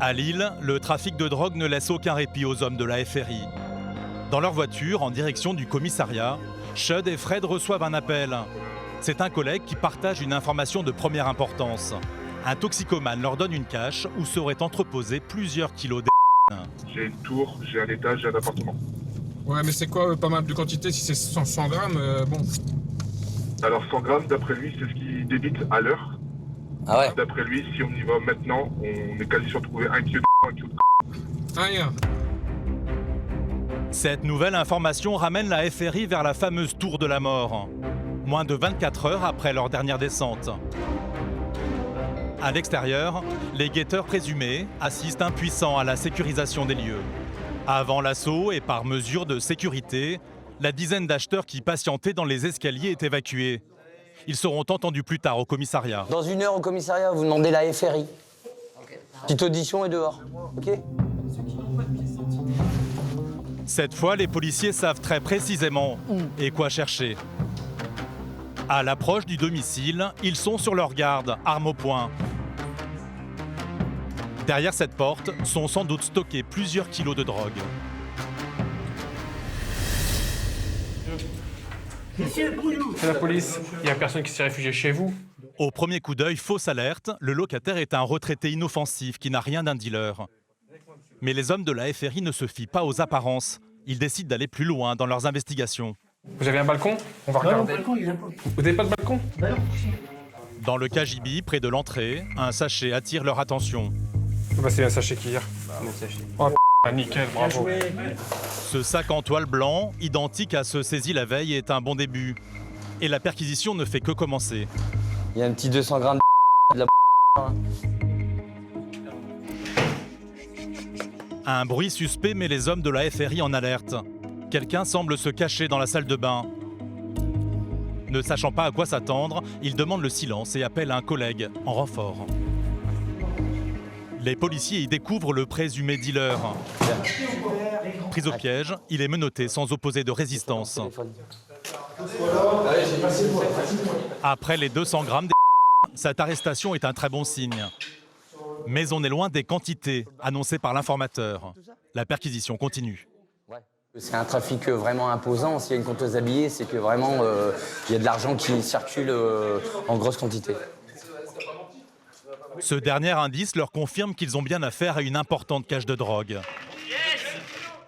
À Lille, le trafic de drogue ne laisse aucun répit aux hommes de la FRI. Dans leur voiture, en direction du commissariat, Chud et Fred reçoivent un appel. C'est un collègue qui partage une information de première importance. Un toxicomane leur donne une cache où seraient entreposés plusieurs kilos de. J'ai une tour, j'ai un étage, j'ai un appartement. Ouais, mais c'est quoi pas mal de quantité? Si c'est 100 grammes, bon. Alors 100 grammes, d'après lui, c'est ce qu'il débite à l'heure. Ah ouais. D'après lui, si on y va maintenant, on est quasi sûr de trouver 1 kilo de 1 kilo de. Rien. Cette nouvelle information ramène la FRI vers la fameuse tour de la mort, moins de 24 heures après leur dernière descente. À l'extérieur, les guetteurs présumés assistent impuissants à la sécurisation des lieux. Avant l'assaut et par mesure de sécurité, la dizaine d'acheteurs qui patientaient dans les escaliers est évacuée. Ils seront entendus plus tard au commissariat. Dans 1 heure au commissariat, vous demandez la FRI. Petite audition et dehors. Ok. Cette fois, les policiers savent très précisément et quoi chercher. À l'approche du domicile, ils sont sur leur garde, armes au poing. Derrière cette porte sont sans doute stockés plusieurs kilos de drogue. C'est la police. Il n'y a personne qui s'est réfugié chez vous. Au premier coup d'œil, fausse alerte, le locataire est un retraité inoffensif qui n'a rien d'un dealer. Mais les hommes de la FRI ne se fient pas aux apparences. Ils décident d'aller plus loin dans leurs investigations. Vous avez un balcon? On va regarder. Vous n'avez pas de balcon? Dans le cagibi, près de l'entrée, un sachet attire leur attention. Bah, c'est un sachet qui hier. Oh, nickel, bravo. Ce sac en toile blanc, identique à ceux saisis la veille, est un bon début. Et la perquisition ne fait que commencer. Il y a un petit 200 grammes de la. Un bruit suspect met les hommes de la FRI en alerte. Quelqu'un semble se cacher dans la salle de bain. Ne sachant pas à quoi s'attendre, ils demandent le silence et appellent un collègue en renfort. Les policiers y découvrent le présumé dealer. Pris au piège, il est menotté sans opposer de résistance. Après les 200 grammes, cette arrestation est un très bon signe. Mais on est loin des quantités annoncées par l'informateur. La perquisition continue. C'est un trafic vraiment imposant. S'il y a une compteuse habillée, c'est que vraiment il y a de l'argent qui circule en grosse quantité. Ce dernier indice leur confirme qu'ils ont bien affaire à une importante cache de drogue.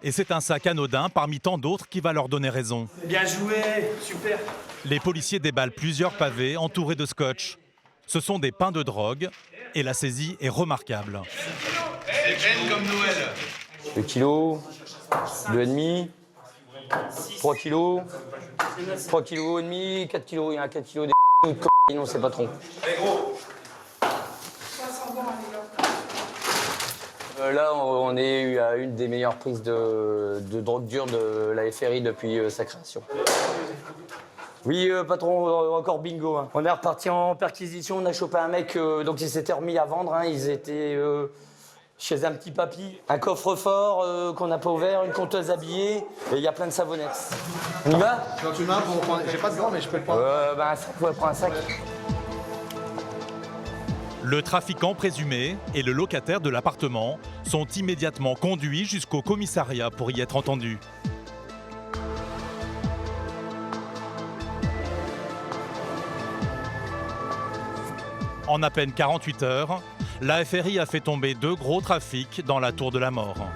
Et c'est un sac anodin parmi tant d'autres qui va leur donner raison. Bien joué, super. Les policiers déballent plusieurs pavés entourés de scotch. Ce sont des pains de drogue et la saisie est remarquable. C'est pleine comme Noël. 2 kilos, 2,5, 3 kilos, 3 kilos et demi, 4 kilos. Il y a un 4 kilos de cocaïne, on sait pas trop. Là, on est à une des meilleures prises de drogue dure de la FRI depuis sa création. Oui, patron, encore bingo. Hein. On est reparti en perquisition, on a chopé un mec, donc il s'était remis à vendre. Hein. Ils étaient chez un petit papy, un coffre-fort qu'on n'a pas ouvert, une compteuse habillée, et il y a plein de savonnettes. On y va? Quand tu m'as pour prendre... J'ai pas de gants, mais je peux le prendre. Un sac, ouais, prends un sac. Le trafiquant présumé et le locataire de l'appartement sont immédiatement conduits jusqu'au commissariat pour y être entendus. En à peine 48 heures, la FRI a fait tomber 2 gros trafics dans la tour de la mort.